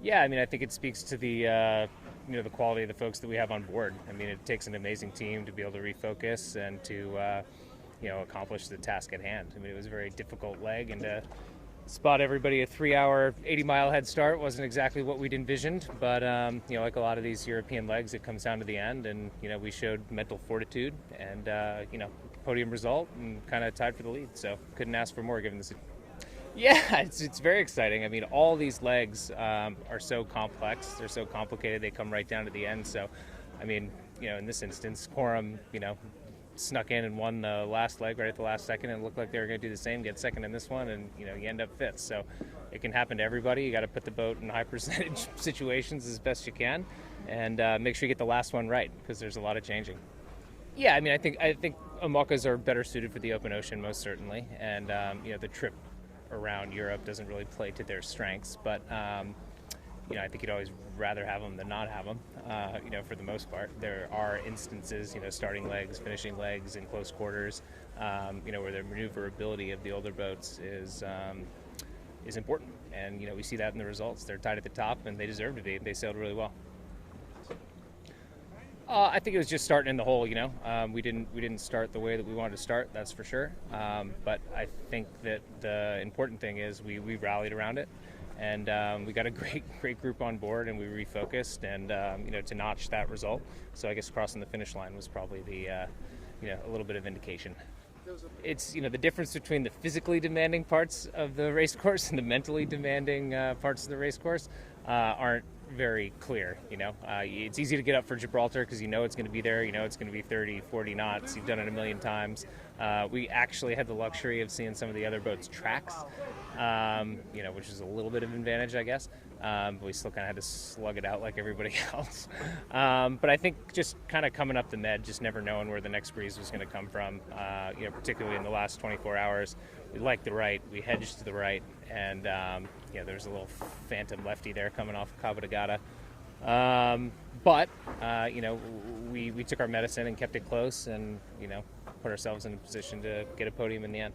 Yeah, I mean, I think it speaks to the quality of the folks that we have on board. I mean, it takes an amazing team to be able to refocus and to accomplish the task at hand. I mean, it was a very difficult leg, and to spot everybody a 3-hour, 80-mile head start wasn't exactly what we'd envisioned. But like a lot of these European legs, it comes down to the end, and we showed mental fortitude and podium result and kind of tied for the lead. So couldn't ask for more given the. Yeah, it's very exciting. I mean, all these legs are so complex. They're so complicated. They come right down to the end. So, I mean, in this instance, Quorum, snuck in and won the last leg right at the last second, and it looked like they were going to do the same, get second in this one, and you end up fifth. So, it can happen to everybody. You got to put the boat in high percentage situations as best you can, and make sure you get the last one right because there's a lot of changing. Yeah, I mean, I think Omokas are better suited for the open ocean, most certainly, and the trip around Europe doesn't really play to their strengths, but I think you'd always rather have them than not have them. For the most part, there are instances, starting legs, finishing legs in close quarters, where the maneuverability of the older boats is important, and we see that in the results. They're tied at the top, and they deserve to be. They sailed really well. I think it was just starting in the hole. We didn't start the way that we wanted to start. That's for sure. But I think that the important thing is we rallied around it, and we got a great group on board, and we refocused, and to notch that result. So I guess crossing the finish line was probably the a little bit of indication. It's the difference between the physically demanding parts of the race course and the mentally demanding parts of the race course aren't very clear. It's easy to get up for Gibraltar because it's going to be there. It's going to be 30, 40 knots. You've done it a million times. We actually had the luxury of seeing some of the other boats' tracks, which is a little bit of an advantage, I guess. But we still kind of had to slug it out like everybody else. But I think just kind of coming up the Med, just never knowing where the next breeze was going to come from, particularly in the last 24 hours. We liked the right, we hedged to the right, and there's a little phantom lefty there coming off of Cabo de Gata. But we took our medicine and kept it close, and put ourselves in a position to get a podium in the end.